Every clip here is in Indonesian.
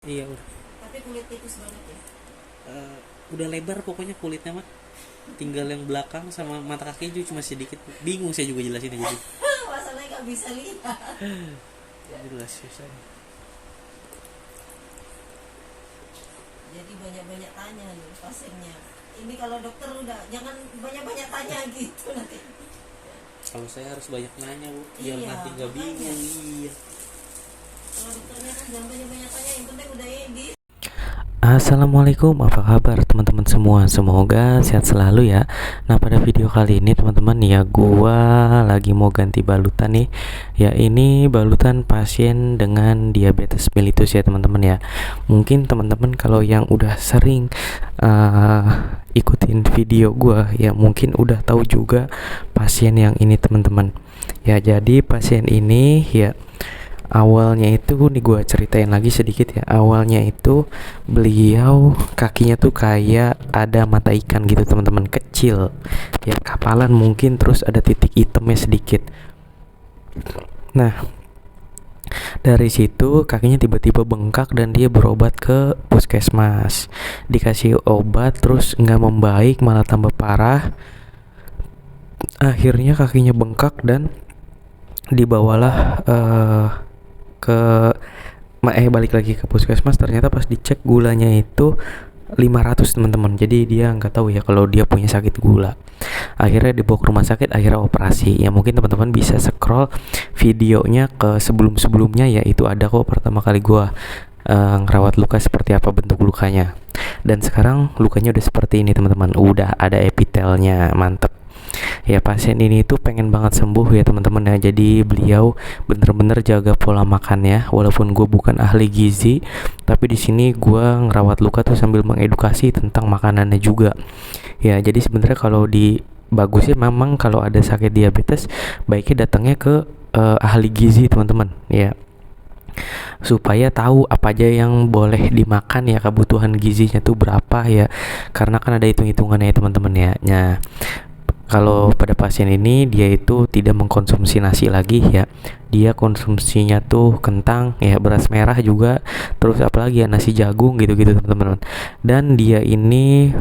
Iya udah. Tapi kulit tipis banget ya. Udah lebar pokoknya kulitnya mah. Tinggal yang belakang sama mata kaki juga cuma sedikit. Bingung saya juga jelasin aja. Masalahnya nggak bisa lihat. Jelas susah. Jadi banyak-banyak tanya nih pasiennya. Ini kalau dokter udah jangan banyak-banyak tanya gitu nanti. Kalau saya harus banyak nanya bu, biar Iya, nanti nggak makanya. bingung. Iya. Kalau dokternya kan jangan banyak-banyak tanya, yang penting udah edit. Assalamualaikum, apa kabar teman-teman semua? Semoga sehat selalu ya. Nah, pada video kali ini teman-teman ya, gua lagi mau ganti balutan nih. Ya, ini balutan pasien dengan diabetes mellitus ya teman-teman ya. Mungkin teman-teman kalau yang udah sering ikutin video gua ya, mungkin udah tahu juga pasien yang ini teman-teman. Ya, jadi pasien ini ya awalnya itu nih gue ceritain lagi sedikit ya. Awalnya itu beliau kakinya tuh kayak ada mata ikan gitu teman-teman, kecil ya, kapalan mungkin, terus ada titik hitamnya sedikit. Nah, dari situ kakinya tiba-tiba bengkak dan dia berobat ke puskesmas, dikasih obat terus nggak membaik, malah tambah parah. Akhirnya kakinya bengkak dan dibawalah ke balik lagi ke puskesmas. Ternyata pas dicek gulanya itu 500 teman-teman. Jadi dia nggak tahu ya kalau dia punya sakit gula. Akhirnya dibawa ke rumah sakit, akhirnya operasi. Ya mungkin teman-teman bisa scroll videonya ke sebelum-sebelumnya ya, itu ada kok pertama kali gua ngerawat luka seperti apa bentuk lukanya. Dan sekarang lukanya udah seperti ini teman-teman. Udah ada epitelnya, mantep. Ya, pasien ini tuh pengen banget sembuh ya teman-teman ya. Jadi beliau bener-bener jaga pola makannya. Walaupun gue bukan ahli gizi, tapi di sini gue ngerawat luka tuh sambil mengedukasi tentang makanannya juga. Ya, jadi sebenarnya kalau di bagusnya memang kalau ada sakit diabetes baiknya datangnya ke ahli gizi teman-teman ya, supaya tahu apa aja yang boleh dimakan ya, kebutuhan gizinya tuh berapa ya, karena kan ada hitung-hitungannya ya teman-teman ya. Nah, kalau pada pasien ini dia itu tidak mengkonsumsi nasi lagi ya, dia konsumsinya tuh kentang ya, beras merah juga, terus apalagi ya, nasi jagung gitu-gitu teman-teman. Dan dia ini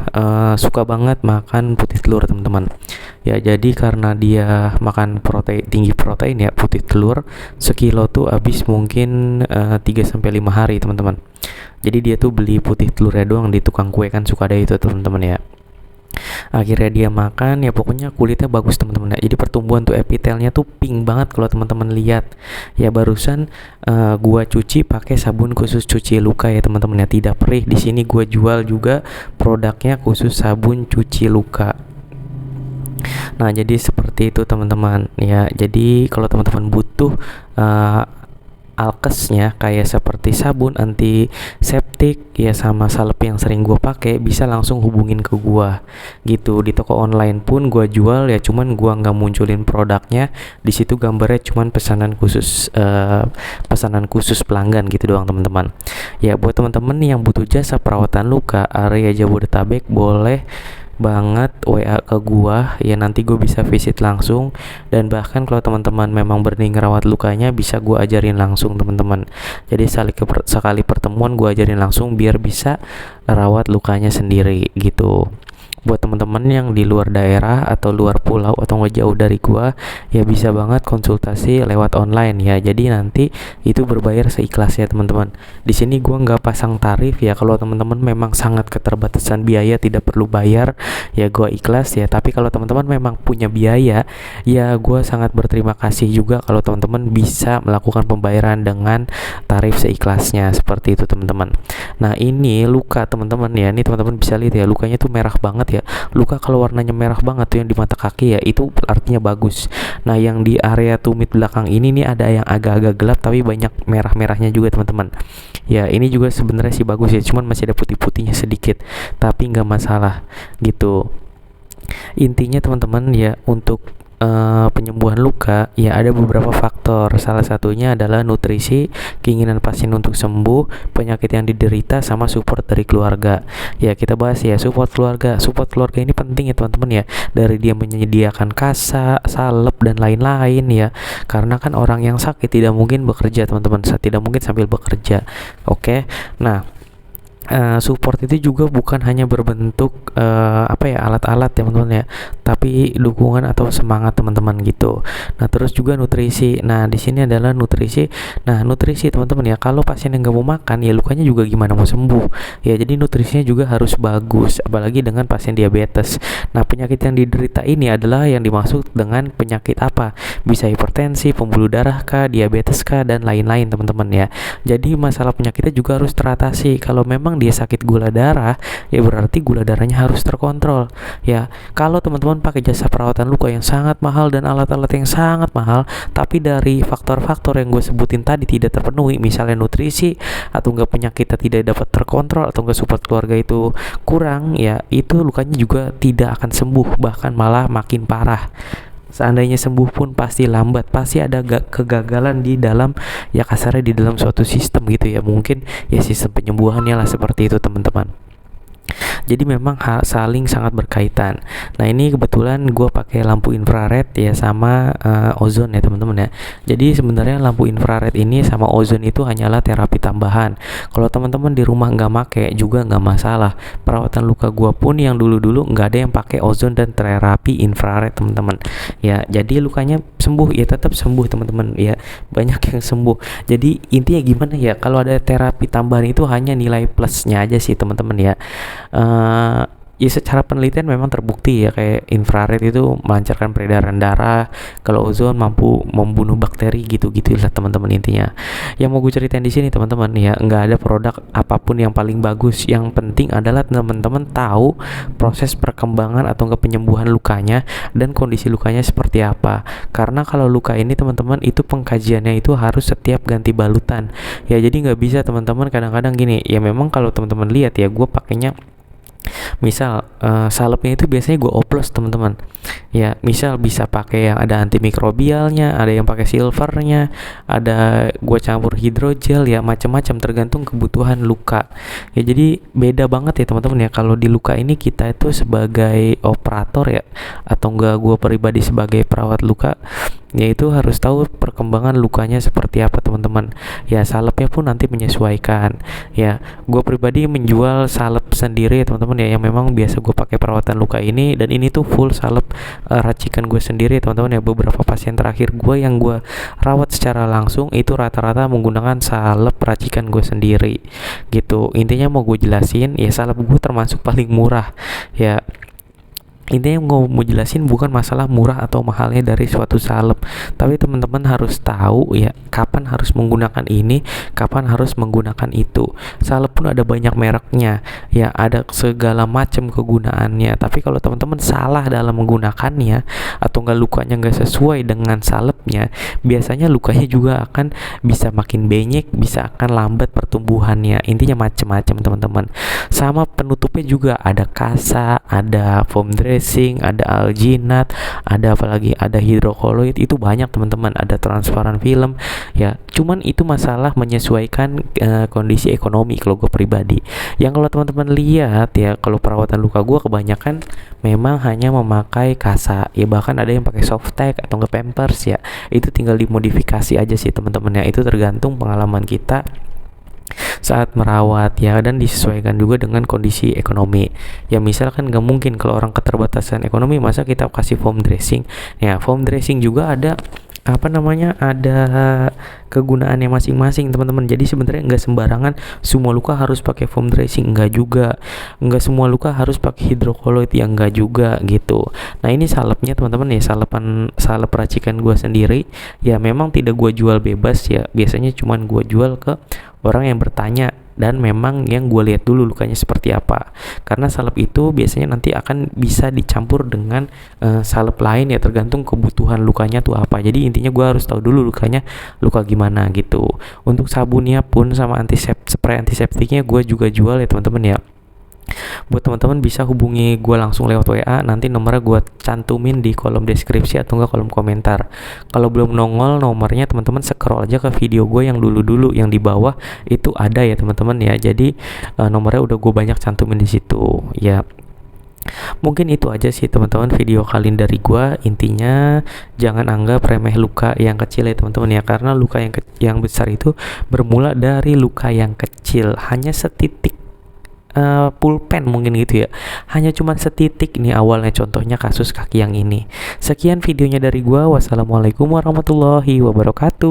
suka banget makan putih telur teman-teman ya. Jadi karena dia makan protein, tinggi protein ya, putih telur sekilo tuh habis mungkin 3-5 hari teman-teman. Jadi dia tuh beli putih telurnya doang di tukang kue, kan suka ada itu teman-teman ya. Akhirnya dia makan ya, pokoknya kulitnya bagus teman-teman ya. Jadi pertumbuhan tuh epitelnya tuh pink banget kalau teman-teman lihat ya. Barusan gua cuci pakai sabun khusus cuci luka ya teman-teman ya, tidak perih. Di sini gua jual juga produknya khusus sabun cuci luka. Nah, jadi seperti itu teman-teman ya. Jadi kalau teman-teman butuh alkesnya kayak seperti sabun antiseptik ya sama salep yang sering gue pakai, bisa langsung hubungin ke gue gitu. Di toko online pun gue jual ya, cuman gue nggak munculin produknya di situ, gambarnya cuman pesanan khusus pelanggan gitu doang teman-teman ya. Buat teman-teman yang butuh jasa perawatan luka area Jabodetabek, boleh banget WA ke gua ya, nanti gue bisa visit langsung. Dan bahkan kalau teman-teman memang berani ngerawat lukanya, bisa gua ajarin langsung teman-teman. Jadi sekali pertemuan gua ajarin langsung biar bisa rawat lukanya sendiri gitu. Buat teman-teman yang di luar daerah atau luar pulau atau ngejauh dari gua ya, bisa banget konsultasi lewat online ya. Jadi nanti itu berbayar seikhlasnya teman-teman. Di sini gua nggak pasang tarif ya. Kalau teman-teman memang sangat keterbatasan biaya, tidak perlu bayar ya, gua ikhlas ya. Tapi kalau teman-teman memang punya biaya ya, gua sangat berterima kasih juga kalau teman-teman bisa melakukan pembayaran dengan tarif seikhlasnya seperti itu teman-teman. Nah, ini luka teman-teman ya. Ini teman-teman bisa lihat ya, lukanya tuh merah banget ya. Luka kalau warnanya merah banget tuh yang di mata kaki ya, itu artinya bagus. Nah, yang di area tumit belakang ini nih ada yang agak-agak gelap tapi banyak merah-merahnya juga teman-teman. Ya, ini juga sebenarnya sih bagus ya, cuman masih ada putih-putihnya sedikit, tapi nggak masalah gitu. Intinya teman-teman ya, untuk penyembuhan luka, ya ada beberapa faktor. Salah satunya adalah nutrisi, keinginan pasien untuk sembuh, penyakit yang diderita, sama support dari keluarga. Ya kita bahas ya support keluarga. Support keluarga ini penting ya teman-teman ya. Dari dia menyediakan kasa, salep dan lain-lain ya. Karena kan orang yang sakit tidak mungkin bekerja teman-teman, tidak mungkin sambil bekerja. Oke. Nah, support itu juga bukan hanya berbentuk alat-alat teman-teman ya, tapi dukungan atau semangat teman-teman gitu. Nah terus juga nutrisi. Nah di sini adalah nutrisi. Nah nutrisi teman-teman ya, kalau pasien yang nggak mau makan ya lukanya juga gimana mau sembuh ya. Jadi nutrisinya juga harus bagus, apalagi dengan pasien diabetes. Nah penyakit yang diderita ini adalah yang dimaksud dengan penyakit apa? Bisa hipertensi, pembuluh darah kah, diabetes kah, dan lain-lain teman-teman ya. Jadi masalah penyakitnya juga harus teratasi. Kalau memang dia sakit gula darah, ya berarti gula darahnya harus terkontrol ya. Kalau teman-teman pakai jasa perawatan luka yang sangat mahal dan alat-alat yang sangat mahal, tapi dari faktor-faktor yang gue sebutin tadi tidak terpenuhi, misalnya nutrisi atau enggak penyakitnya tidak dapat terkontrol atau enggak support keluarga itu kurang ya, itu lukanya juga tidak akan sembuh, bahkan malah makin parah. Seandainya sembuh pun pasti lambat, pasti ada kegagalan di dalam, ya kasarnya di dalam suatu sistem gitu ya. Mungkin ya sistem penyembuhannya lah, seperti itu teman-teman. Jadi memang saling sangat berkaitan. Nah ini kebetulan gue pakai lampu infrared ya sama ozon ya teman-teman ya. Jadi sebenarnya lampu infrared ini sama ozon itu hanyalah terapi tambahan. Kalau teman-teman di rumah nggak make juga nggak masalah. Perawatan luka gue pun yang dulu-dulu nggak ada yang pakai ozon dan terapi infrared teman-teman. Ya jadi lukanya sembuh ya, tetap sembuh teman-teman ya, banyak yang sembuh. Jadi intinya gimana ya, kalau ada terapi tambahan itu hanya nilai plusnya aja sih teman-teman ya. Ya secara penelitian memang terbukti ya, kayak infrared itu melancarkan peredaran darah, kalau ozon mampu membunuh bakteri gitu-gitulah teman-teman intinya. Yang mau gue ceritain di sini teman-teman ya, nggak ada produk apapun yang paling bagus. Yang penting adalah teman-teman tahu proses perkembangan atau enggak penyembuhan lukanya dan kondisi lukanya seperti apa. Karena kalau luka ini teman-teman itu pengkajiannya itu harus setiap ganti balutan. Ya jadi nggak bisa teman-teman kadang-kadang gini. Ya memang kalau teman-teman lihat ya, gue pakainya misal salepnya itu biasanya gue oplos teman-teman ya. Misal bisa pakai yang ada antimikrobialnya, ada yang pakai silvernya, ada gue campur hidrogel ya, macam-macam tergantung kebutuhan luka ya. Jadi beda banget ya teman-teman ya. Kalau di luka ini kita itu sebagai operator ya, atau enggak gue pribadi sebagai perawat luka, yaitu harus tahu perkembangan lukanya seperti apa teman-teman ya. Salepnya pun nanti menyesuaikan ya. Gue pribadi menjual salep sendiri ya teman-teman ya, yang memang biasa gue pakai perawatan luka ini, dan ini tuh full salep racikan gue sendiri ya teman-teman ya. Beberapa pasien terakhir gue yang gue rawat secara langsung itu rata-rata menggunakan salep racikan gue sendiri gitu. Intinya mau gue jelasin ya, salep gue termasuk paling murah ya. Intinya yang mau jelasin bukan masalah murah atau mahalnya dari suatu salep, tapi teman-teman harus tahu ya kapan harus menggunakan ini, kapan harus menggunakan itu. Salep pun ada banyak mereknya ya, ada segala macam kegunaannya. Tapi kalau teman-teman salah dalam menggunakannya atau enggak lukanya enggak sesuai dengan salepnya, biasanya lukanya juga akan bisa makin benyek, bisa akan lambat pertumbuhannya. Intinya macam-macam teman-teman. Sama penutupnya juga ada kasa, ada foam dressing, ada alginat, ada apalagi ada hidrokoloid, itu banyak teman-teman, ada transparan film ya. Cuman itu masalah menyesuaikan kondisi ekonomi kalau gue pribadi. Yang kalau teman-teman lihat ya, kalau perawatan luka gue kebanyakan memang hanya memakai kasa ya, bahkan ada yang pakai soft tag atau enggak pampers ya. Itu tinggal dimodifikasi aja sih teman-teman ya. Itu tergantung pengalaman kita saat merawat ya, dan disesuaikan juga dengan kondisi ekonomi ya. Misalkan gak mungkin kalau orang keterbatasan ekonomi masa kita kasih foam dressing ya. Foam dressing juga ada ada kegunaannya masing-masing teman-teman. Jadi sebenarnya nggak sembarangan semua luka harus pakai foam dressing, enggak juga. Nggak semua luka harus pakai hidrokoloid, yang enggak juga gitu. Nah ini salepnya teman-teman ya, salep racikan gue sendiri ya. Memang tidak gue jual bebas ya, biasanya cuman gue jual ke orang yang bertanya, dan memang yang gue lihat dulu lukanya seperti apa. Karena salep itu biasanya nanti akan bisa dicampur dengan salep lain ya, tergantung kebutuhan lukanya tuh apa. Jadi intinya gue harus tahu dulu lukanya luka gimana gitu. Untuk sabunnya pun sama spray antiseptiknya gue juga jual ya teman-teman ya. Buat teman-teman bisa hubungi gue langsung lewat WA, nanti nomornya gue cantumin di kolom deskripsi atau enggak kolom komentar. Kalau belum nongol nomornya, teman-teman scroll aja ke video gue yang dulu-dulu, yang di bawah itu ada ya teman-teman ya. Jadi nomornya udah gue banyak cantumin di situ ya. Mungkin itu aja sih teman-teman video kali ini dari gua. Intinya jangan anggap remeh luka yang kecil ya teman-teman ya, karena luka yang besar itu bermula dari luka yang kecil, hanya setitik pulpen mungkin gitu ya, hanya cuman setitik nih awalnya, contohnya kasus kaki yang ini. Sekian videonya dari gua. Wassalamualaikum warahmatullahi wabarakatuh.